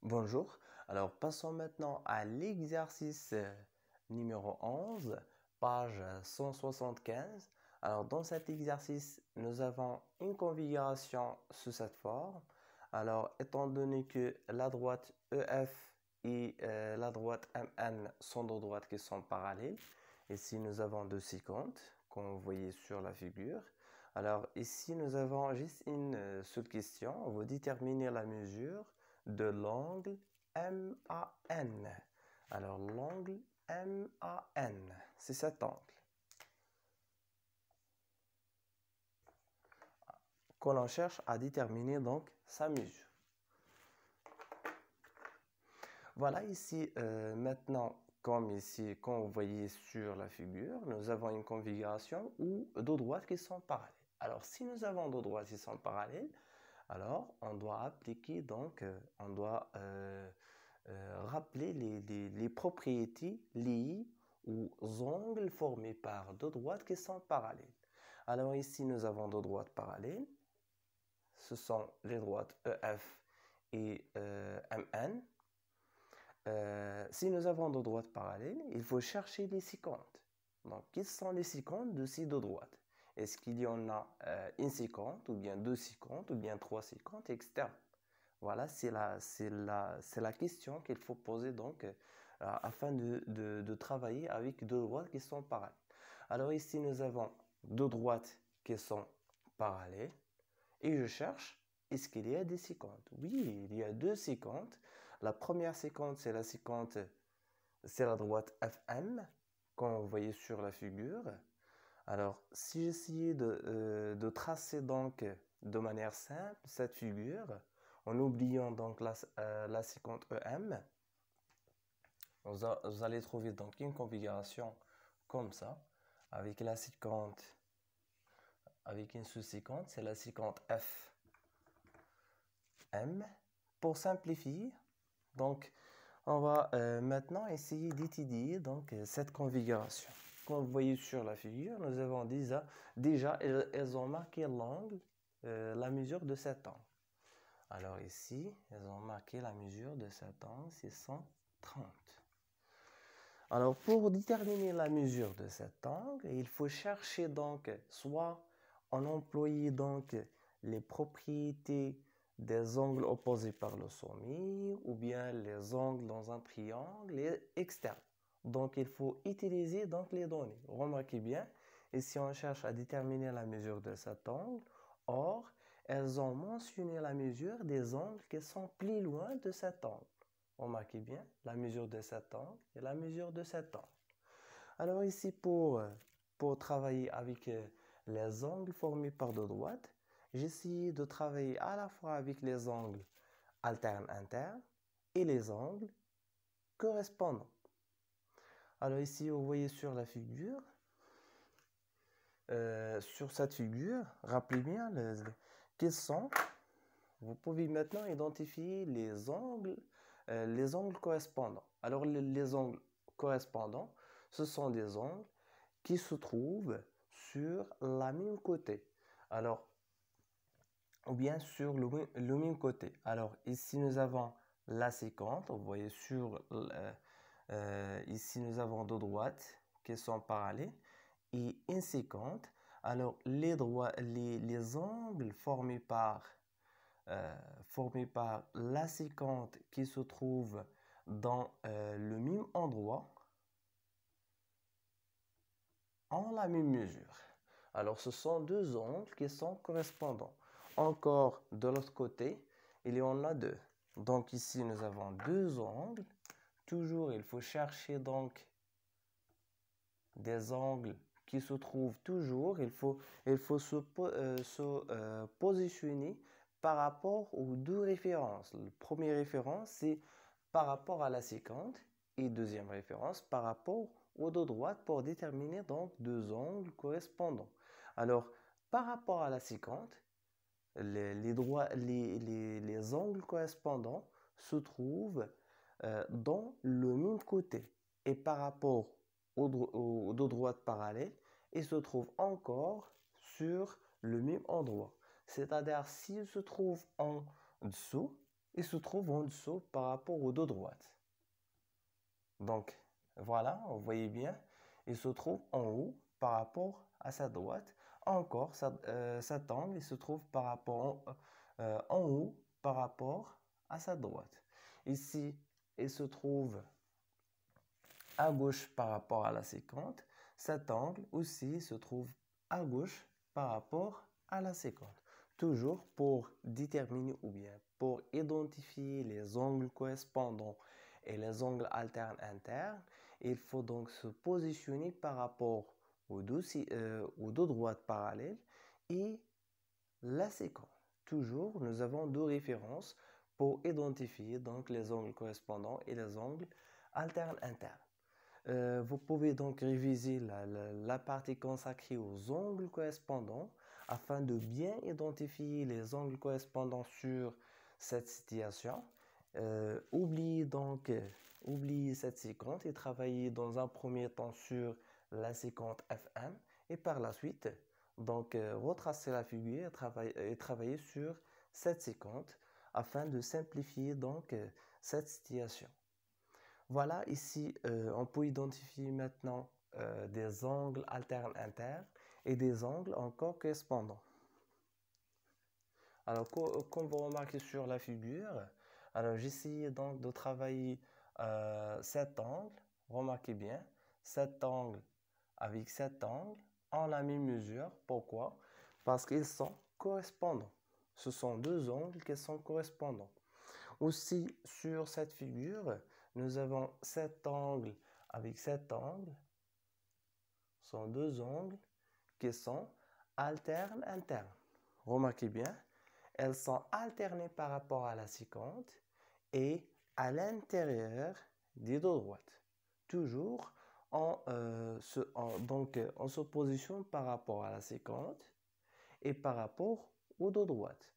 Bonjour. Alors, passons maintenant à l'exercice numéro 11, page 175. Alors, dans cet exercice, nous avons une configuration sous cette forme. Alors, étant donné que la droite EF et la droite MN sont deux droites qui sont parallèles, ici nous avons deux séquentes, comme vous voyez sur la figure. Alors, ici nous avons juste une seule question. Vous déterminez la mesure de l'angle MAN. Alors, l'angle MAN, c'est cet angle que l'on cherche à déterminer donc sa mesure. Voilà ici, maintenant, comme ici, comme vous voyez sur la figure, nous avons une configuration où deux droites qui sont parallèles. Alors, si nous avons deux droites qui sont parallèles, alors on doit appliquer donc, on doit rappeler les propriétés liées aux angles formés par deux droites qui sont parallèles. Alors ici, nous avons deux droites parallèles. Ce sont les droites EF et MN. Si nous avons deux droites parallèles, il faut chercher les séquentes. Donc, quelles sont les séquentes de ces deux droites? Est-ce qu'il y en a une séquente, ou bien deux séquentes, ou bien trois séquentes, etc. Voilà, c'est la question qu'il faut poser donc afin de travailler avec deux droites qui sont parallèles. Alors ici, nous avons deux droites qui sont parallèles et je cherche, est-ce qu'il y a des séquentes? Oui, il y a deux séquentes. La première séquente, c'est la séquente, c'est la droite FM, comme vous voyez sur la figure. Alors, si j'essayais de tracer donc de manière simple cette figure, en oubliant donc la séquente EM, vous allez trouver donc une configuration comme ça, avec la séquente, avec une sous-séquente, c'est la séquente FM. Pour simplifier, donc on va maintenant essayer d'étudier donc cette configuration. Comme vous voyez sur la figure, nous avons déjà elles ont marqué l'angle, la mesure de cet angle. Alors ici, elles ont marqué la mesure de cet angle, c'est 130. Alors pour déterminer la mesure de cet angle, il faut chercher donc soit en employer donc les propriétés des angles opposés par le sommet ou bien les angles dans un triangle externe. Donc il faut utiliser donc les données. Remarquez bien, ici on cherche à déterminer la mesure de cet angle. Or, elles ont mentionné la mesure des angles qui sont plus loin de cet angle. Remarquez bien la mesure de cet angle et la mesure de cet angle. Alors ici, pour travailler avec les angles formés par deux droites, j'essaie de travailler à la fois avec les angles alternes-internes et les angles correspondants. Alors ici, vous voyez sur la figure, sur cette figure, rappelez bien quels sont. Vous pouvez maintenant identifier les angles correspondants. Alors les angles correspondants, ce sont des angles qui se trouvent sur la même côté. Alors, ou bien sur le même côté. Alors ici nous avons la séquente. Vous voyez ici nous avons deux droites qui sont parallèles et une séquente. Alors les angles formés par la séquente qui se trouve dans le même endroit ont la même mesure. Alors ce sont deux angles qui sont correspondants. Encore de l'autre côté, il y en a deux. Donc ici nous avons deux angles. Toujours il faut chercher donc des angles qui se trouvent toujours. Il faut se positionner par rapport aux deux références. La première référence, c'est par rapport à la séquente et deuxième référence par rapport aux deux droites pour déterminer donc deux angles correspondants. Alors, par rapport à la séquente, les angles correspondants se trouvent dans le même côté. Et par rapport aux deux droites parallèles, ils se trouvent encore sur le même endroit. C'est-à-dire, s'ils se trouvent en dessous, il se trouve en dessous par rapport au dos droite. Donc, voilà, vous voyez bien, il se trouve en haut par rapport à sa droite. Encore, cet angle, il se trouve en haut par rapport à sa droite. Ici, il se trouve à gauche par rapport à la séquente. Cet angle aussi se trouve à gauche par rapport à la séquente. Toujours pour déterminer ou bien pour identifier les angles correspondants et les angles alternes internes, il faut donc se positionner par rapport aux deux droites parallèles et la séquence. Toujours, nous avons deux références pour identifier donc les angles correspondants et les angles alternes internes. Vous pouvez donc réviser la partie consacrée aux angles correspondants afin de bien identifier les angles correspondants sur cette situation. Oubliez cette séquence et travaillez dans un premier temps sur la séquence Fm et par la suite, donc retracez la figure et travaillez sur cette séquence afin de simplifier donc cette situation. Voilà, ici, on peut identifier maintenant des angles alternes internes et des angles encore correspondants. Alors, comme vous remarquez sur la figure, alors j'essaie donc de travailler cet angle. Remarquez bien, cet angle avec cet angle en la même mesure. Pourquoi? Parce qu'ils sont correspondants. Ce sont deux angles qui sont correspondants. Aussi, sur cette figure, nous avons cet angle avec cet angle. Ce sont deux angles qui sont alternes internes. Remarquez bien, elles sont alternées par rapport à la séquente et à l'intérieur des deux droites. Toujours, on se positionne par rapport à la séquente et par rapport aux deux droites.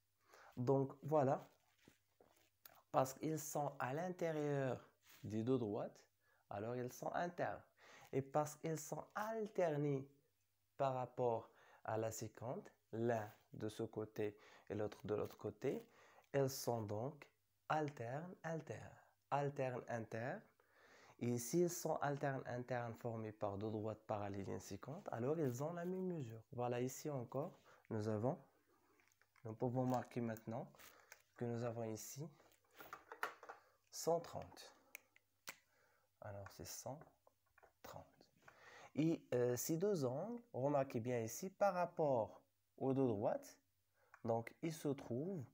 Donc voilà, parce qu'ils sont à l'intérieur des deux droites, alors ils sont internes. Et parce qu'ils sont alternés par rapport à la séquente, l'un de ce côté et l'autre de l'autre côté, elles sont donc alternes, internes. Et s'ils sont alternes, internes formés par deux droites parallèles et séquentes, alors ils ont la même mesure. Voilà, ici encore, nous pouvons marquer maintenant que nous avons ici 130. Alors, c'est 130. Et ces deux angles, remarquez bien ici, par rapport aux deux droites, donc ils se trouvent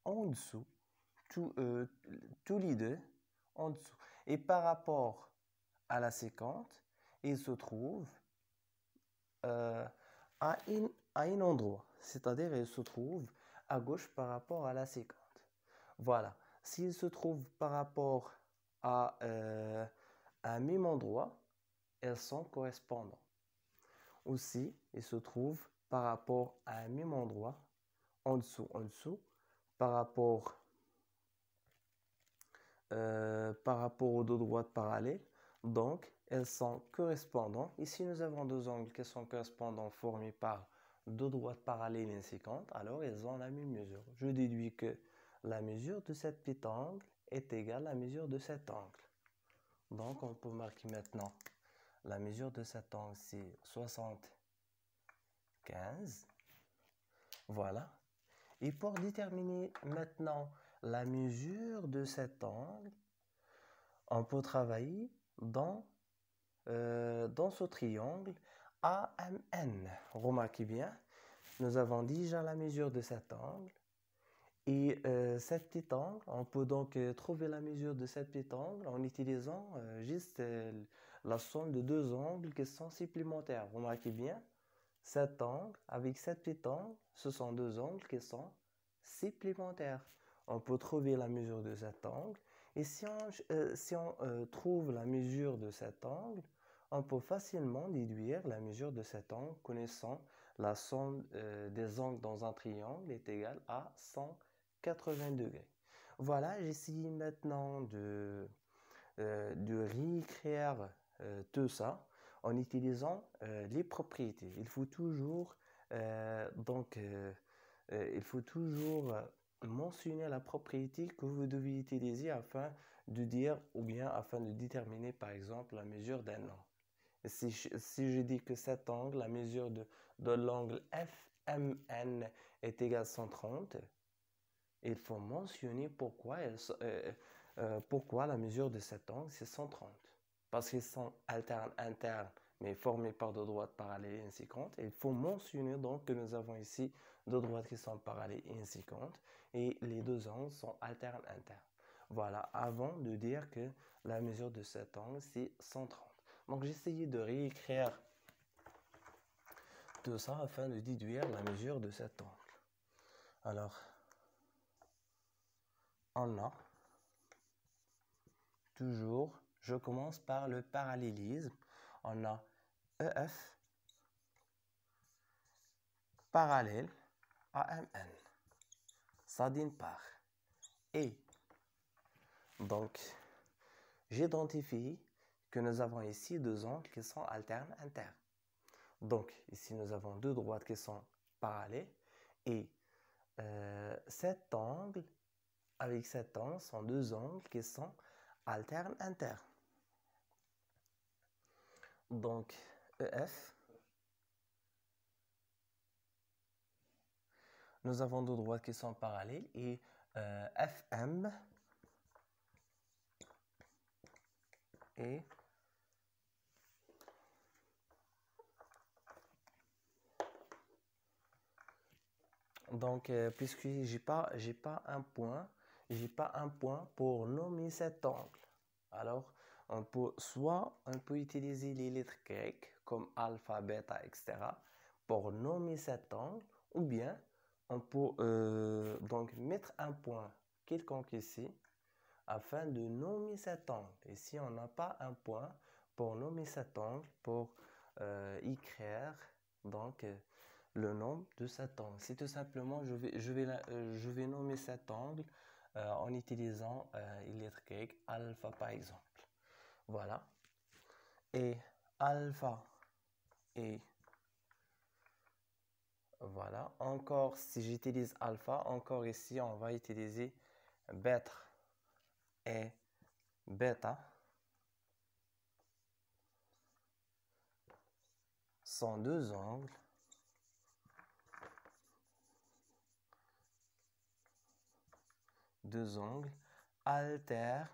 en dessous, tous les deux en dessous. Et par rapport à la séquente, ils se trouvent à un endroit, c'est-à-dire ils se trouvent à gauche par rapport à la séquente. Voilà. S'ils se trouvent par rapport à un même endroit, elles sont correspondants. Aussi, ils se trouvent par rapport à un même endroit, en dessous, par rapport aux deux droites parallèles. Donc, elles sont correspondantes. Ici, nous avons deux angles qui sont correspondants formés par deux droites parallèles et séquentes. Alors, elles ont la même mesure. Je déduis que la mesure de cet petit angle est égale à la mesure de cet angle. Donc, on peut marquer maintenant la mesure de cet angle, c'est 75. Voilà. Et pour déterminer maintenant la mesure de cet angle, on peut travailler dans ce triangle AMN. Remarquez bien, nous avons déjà la mesure de cet angle. Et cet petit angle, on peut donc trouver la mesure de cet petit angle en utilisant juste la somme de deux angles qui sont supplémentaires. Remarquez bien, cet angle avec cet petit angle, ce sont deux angles qui sont supplémentaires. On peut trouver la mesure de cet angle. Et si on trouve la mesure de cet angle, on peut facilement déduire la mesure de cet angle connaissant la somme des angles dans un triangle est égale à 180 degrés. Voilà, j'essaie maintenant de réécrire tout ça en utilisant les propriétés. Il faut toujours mentionner la propriété que vous devez utiliser afin de dire ou bien afin de déterminer par exemple la mesure d'un angle. Si je dis que cet angle, la mesure de l'angle FMN est égale à 130, il faut mentionner pourquoi la mesure de cet angle c'est 130. Parce qu'ils sont alternes internes, mais formés par deux droites parallèles et inséquentes. Il faut mentionner donc que nous avons ici deux droites qui sont parallèles et inséquentes, et les deux angles sont alternes internes. Voilà, avant de dire que la mesure de cet angle c'est 130. Donc j'ai essayé de réécrire tout ça afin de déduire la mesure de cet angle. Alors, on a toujours, je commence par le parallélisme. On a EF parallèle à MN. Ça d'une part. Et donc, j'identifie que nous avons ici deux angles qui sont alternes internes. Donc, ici, nous avons deux droites qui sont parallèles. Et cet angle, avec cet angle, sont deux angles qui sont alternes internes. Donc, EF, nous avons deux droites qui sont parallèles et FM et donc puisque j'ai pas un point pour nommer cet angle. Alors soit on peut utiliser les lettres grecques comme alpha, bêta, etc. pour nommer cet angle, ou bien on peut donc mettre un point quelconque ici afin de nommer cet angle. Ici, on n'a pas un point pour nommer cet angle, pour écrire donc le nom de cet angle. C'est tout simplement, je vais nommer cet angle en utilisant les lettres grecques alpha par exemple. Voilà. Et alpha et voilà. Encore, si j'utilise alpha, encore ici, on va utiliser bêta et bêta sont deux angles alternes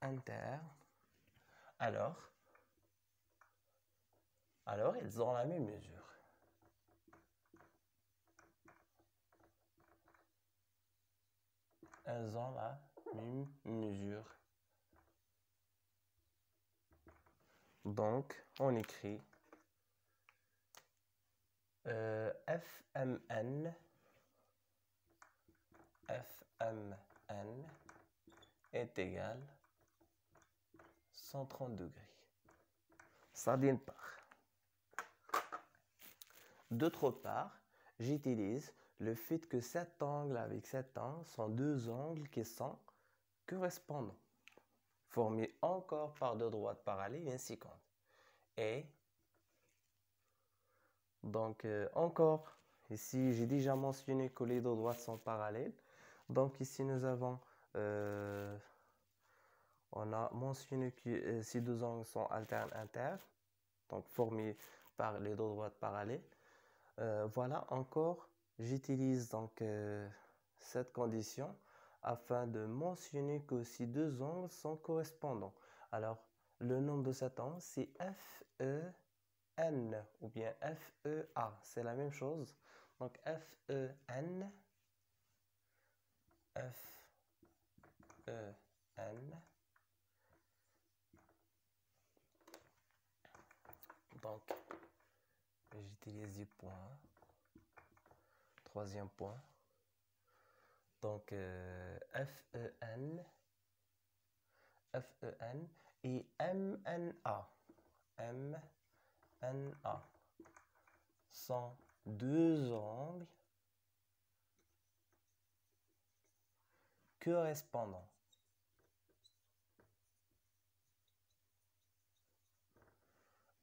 internes. Alors ils ont la même mesure. Elles ont la même mesure. Donc, on écrit FMN est égal à 130 degrés. Ça d'une part. D'autre part, j'utilise le fait que cet angle avec cet angle sont deux angles qui sont correspondants, formés encore par deux droites parallèles et inséquentes. Et donc encore, ici j'ai déjà mentionné que les deux droites sont parallèles. Donc ici nous avons, on a mentionné que ces deux angles sont alternes internes, donc formés par les deux droites parallèles. Voilà, encore, j'utilise donc cette condition afin de mentionner que ces deux angles sont correspondants. Alors, le nom de cet angle, c'est FEN ou bien FEA. C'est la même chose. Donc, FEN, donc, j'utilise des points. Troisième point. Donc, FEN et MNA. MNA sont deux angles correspondants.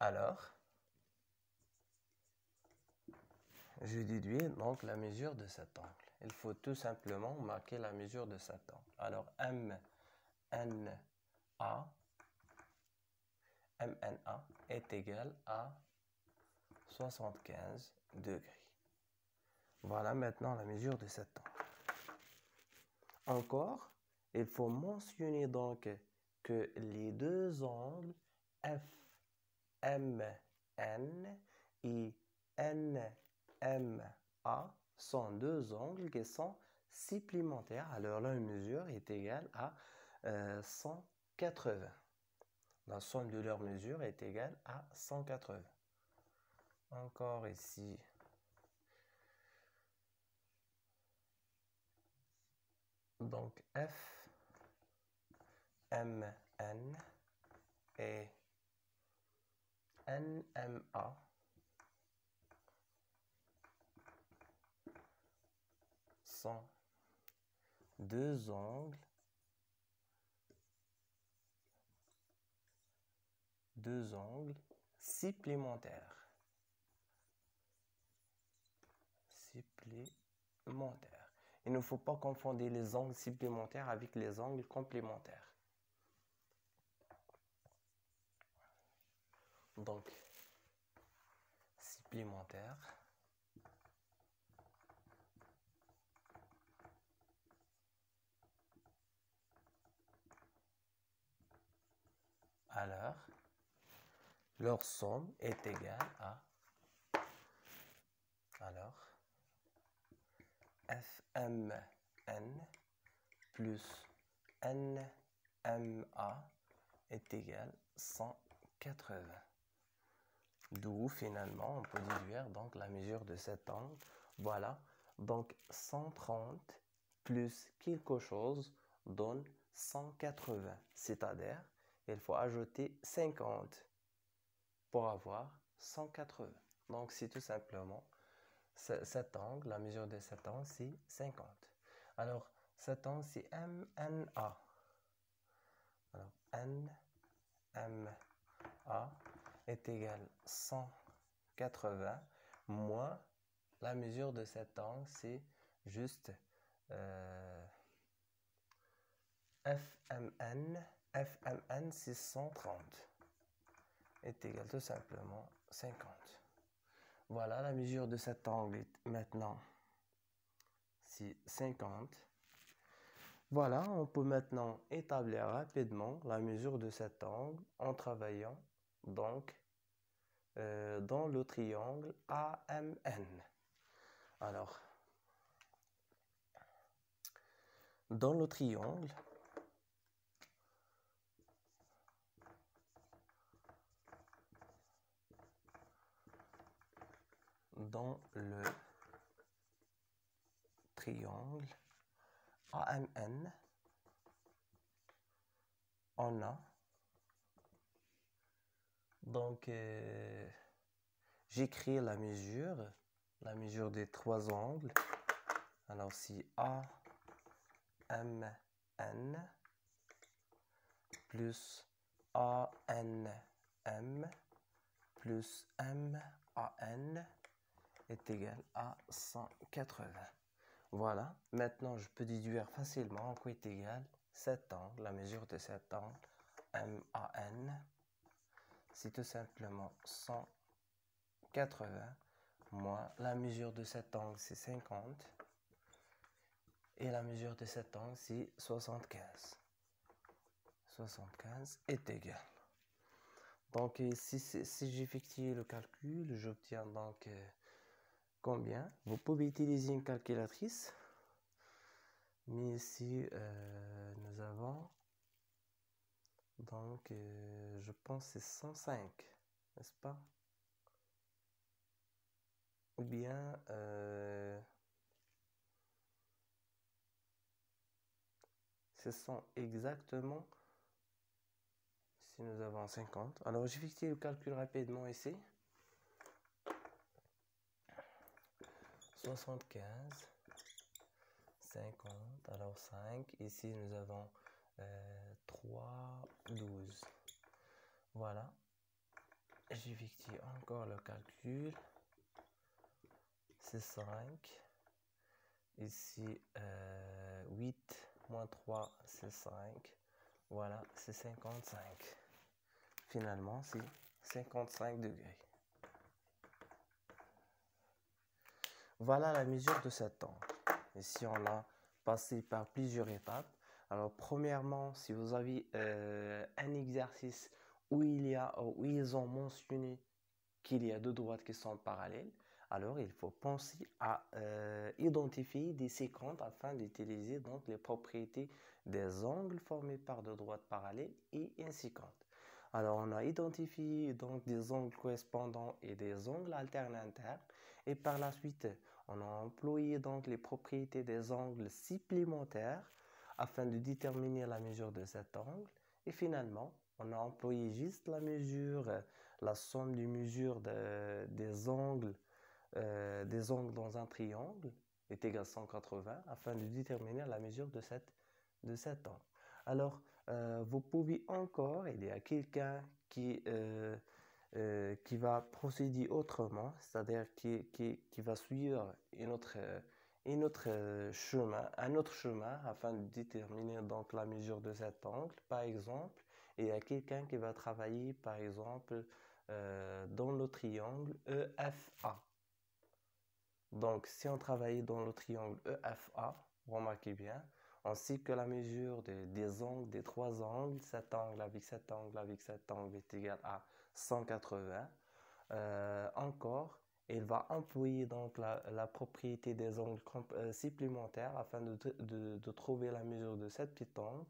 Alors, Je déduis donc la mesure de cet angle. Il faut tout simplement marquer la mesure de cet angle. Alors, MNA est égal à 75 degrés. Voilà maintenant la mesure de cet angle. Encore, il faut mentionner donc que les deux angles FMN et NMA sont deux angles qui sont supplémentaires. Alors leur mesure est égale à 180. La somme de leurs mesures est égale à 180. Encore ici. Donc FMN et NMA sont deux angles supplémentaires. Il ne faut pas confondre les angles supplémentaires avec les angles complémentaires. Donc, supplémentaire. Alors, leur somme est égale à FMN plus NMA est égal à 180. D'où finalement on peut déduire donc la mesure de cet angle. Voilà, donc 130 plus quelque chose donne 180. C'est-à-dire il faut ajouter 50 pour avoir 180. Donc c'est tout simplement cet angle, la mesure de cet angle c'est 50. Alors cet angle c'est MNA. Alors NMA est égal à 180 moins la mesure de cet angle c'est juste FMN c'est 130 est égal tout simplement 50. Voilà la mesure de cet angle maintenant c'est 50. Voilà, on peut maintenant établir rapidement la mesure de cet angle en travaillant donc dans le triangle AMN. Alors, dans le triangle, AMN, on a donc j'écris la mesure des trois angles. Alors si AMN plus ANM plus MAN est égal à 180. Voilà, maintenant je peux déduire facilement en quoi est égal cet angle, la mesure de cet angle MAN, c'est tout simplement 180 moins la mesure de cet angle c'est 50 et la mesure de cet angle c'est 75. 75 est égal. Donc si j'effectue le calcul, j'obtiens donc combien? Vous pouvez utiliser une calculatrice. Mais ici, nous avons donc, je pense c'est 105, n'est-ce pas? Ou bien, ce sont exactement, si nous avons 50. Alors, j'effectue le calcul rapidement ici. 75, 50, alors 5. Ici, nous avons 3, 12. Voilà. J'effectue encore le calcul. c'est 5. Ici, 8 moins 3, c'est 5. Voilà, c'est 55. Finalement, c'est 55 degrés. Voilà la mesure de cet angle. Ici, on a passé par plusieurs étapes. Alors, premièrement, si vous avez un exercice où ils ont mentionné qu'il y a deux droites qui sont parallèles, alors il faut penser à identifier des séquences afin d'utiliser donc les propriétés des angles formés par deux droites parallèles et une séquente. Alors on a identifié donc des angles correspondants et des angles alternataires et par la suite on a employé donc les propriétés des angles supplémentaires afin de déterminer la mesure de cet angle et finalement on a employé juste la mesure, la somme des mesures des angles dans un triangle est égale à 180 afin de déterminer la mesure de cet angle. Alors, vous pouvez encore, il y a quelqu'un qui va procéder autrement, c'est-à-dire qui va suivre un autre chemin afin de déterminer donc la mesure de cet angle, par exemple. Et il y a quelqu'un qui va travailler, par exemple, dans le triangle EFA. Donc, si on travaille dans le triangle EFA, remarquez bien, on sait que la mesure des angles, des trois angles, cet angle avec cet angle avec cet angle est égal à 180. Encore, il va employer donc la propriété des angles supplémentaires afin de trouver la mesure de cet petit angle.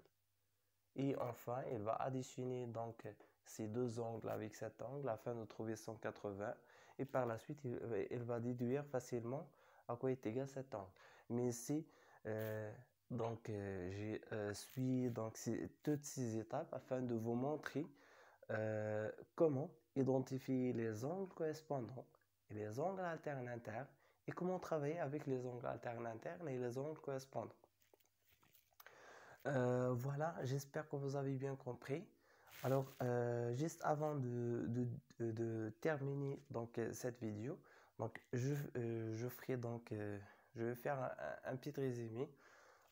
Et enfin, il va additionner donc ces deux angles avec cet angle afin de trouver 180. Et par la suite, il va déduire facilement à quoi est égal cet angle. Mais ici, j'ai suivi donc toutes ces étapes afin de vous montrer comment identifier les angles correspondants et les angles alternataires et comment travailler avec les angles alternataires et les angles correspondants. Voilà, j'espère que vous avez bien compris. Alors, juste avant de terminer donc, cette vidéo, donc, je vais faire un petit résumé.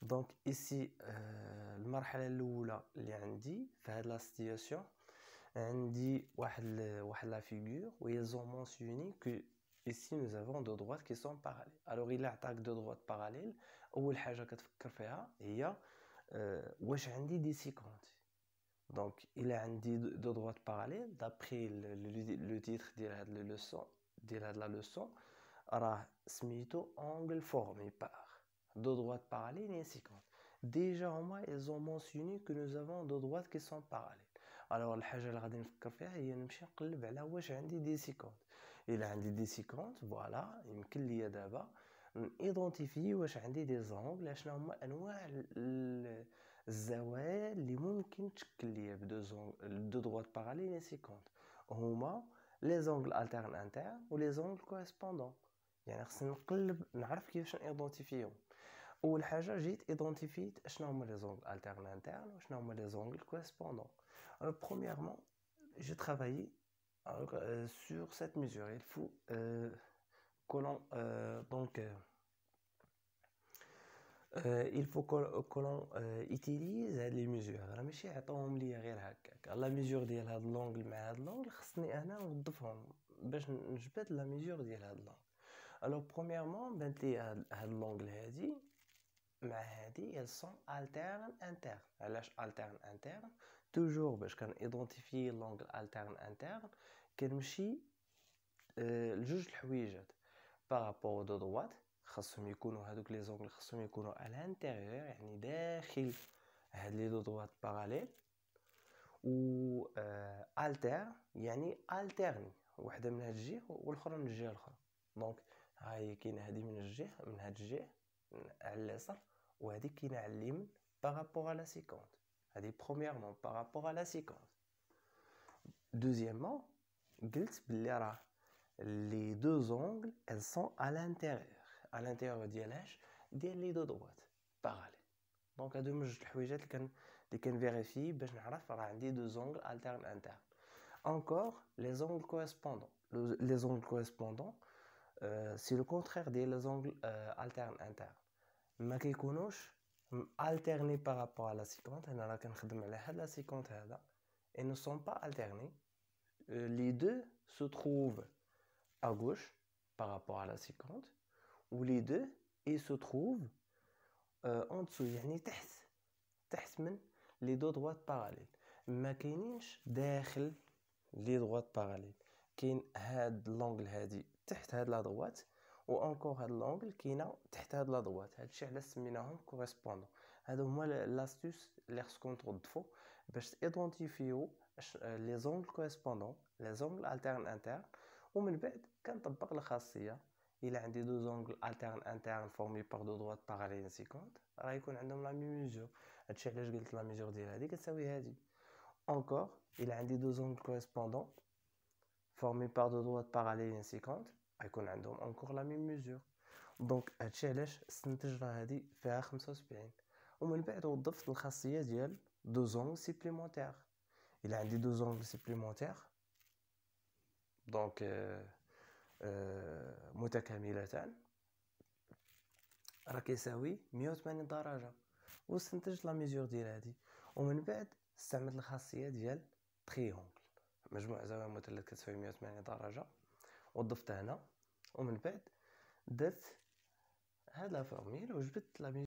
Donc, ici, المرحلة الأولى اللي عندي في هذه la situation, عندي واحد la figure où ils ont mentionné que ici nous avons deux droites qui sont parallèles. Alors, il attaque deux droites parallèles. أول حاجة كتفكر فيها هي واش عندي دي سيكونت. Donc, il a deux droites parallèles d'après le titre de la leçon. راه سميتو angle formé par deux droites parallèles et une séquente. Déjà, au moins, ils ont mentionné que nous avons deux droites qui sont parallèles. Alors, الحاجة اللي غادي نفكر فيها هي نمشي نقلب على واش عندي دي سيكونت. إلا عندي دي سيكونت فوالا يمكن ليا دابا نيدونتيفي واش عندي دي زونغل شنو هما انواع الزوايا اللي ممكن تشكل ليا بدو droites parallèles et séquentes. هما لي زونغل الترن انترن ولي زونغل كوريسبوندون. يعني خصني نقلب نعرف كيفاش ايدونتيفيهم. اول حاجه جيت ايدونتيفيت شنو هما لي زونغل الترن انترن وشنو هما لي زونغل كوريسبوندون. Premièrement, j'ai travaillé sur cette mesure. Il faut que l'on utilise les mesures. راه ماشي عطاوهم ليا غير هكاك. La mesure ديال هاد لونغل مع هاد لونغل خصني انا نوظفهم باش نجبد la mesure ديال هاد لونغل. Alors premièrement, بانت لي هاد لونغل هادي مع هادي elles sont alternes internes. علاش alterne interne؟ toujours باش كنيدونتيفي لونغل alterne interne كنمشي لجوج الحويجات بارابور دو دوات خاصهم يكونوا هذوك لي زونغل خاصهم يكونوا على الانتيريور يعني داخل هاد لي دو دوات باراليل و التر يعني الترني وحده من هاد الجهه والاخرى من الجهه الاخرى. دونك ها هي كاينه هذه من الجهه من هاد الجهه على اليسار وهذه كاينه على اليمين بارابور على سيكونت. هذه premièrement par rapport à la séquence. Deuxièmement, قلت بلي راه les deux angles elles sont à l'intérieur ديالاش ديال لي دو droites parallèles. دونك هادو من جوج الحويجات اللي كنفيريفي باش نعرف راه عندي deux angles alternes internes. Encore les angles correspondants سي لو كونترير ديال لي زونغل الترن انترن ما كيكونوش alternés par rapport à la séquente. انا راه كنخدم على هاد لا séquente هذا et ne sont pas alternés. Les deux se trouvent à gauche par rapport à la séquente ou les deux ils se trouvent en dessous يعني تحت من les deux droites parallèles. ما كاينينش داخل لي droites parallèles. كاين هاد لونغل هادي تحت هاد لا droite و انكور هاد لونغل كاينه تحت هاد لا droite. هادشي علاش سميناهم كوريسبوندون. هادو هما لاستوس اللي خصكم توظفوا باش ايدونتيفيو لي زونغل كوريسبوندون لي زونغل الترن انترن. ومن بعد كنطبق الخاصيه الا عندي دو زونغل الترن انترن فورمي بار دو droites parallèles séquentes راه يكون عندهم لا ميم ميزور. هادشي علاش قلت لا ميزور ديال هادي كتساوي هادي. encore il a deux angles correspondants formés par deux droites parallèles séquentes غيكون عندهم encore la même mesure. دونك هادشي علاش استنتج راه هادي فيها 75. ومن بعد وظفت الخاصيه ديال دو زونغل سيبليمونتير. الا عندي دو زونغل سيبليمونتير دونك متكاملتان راه كيساوي 180 درجه. واستنتجت لا ميزور ديال هادي. ومن بعد استعملت الخاصيه ديال تريونغل مجموع زوايا مثلث كتساوي 180 درجه وضفتها هنا. ومن بعد درت هاد لا فورميل وجبت لا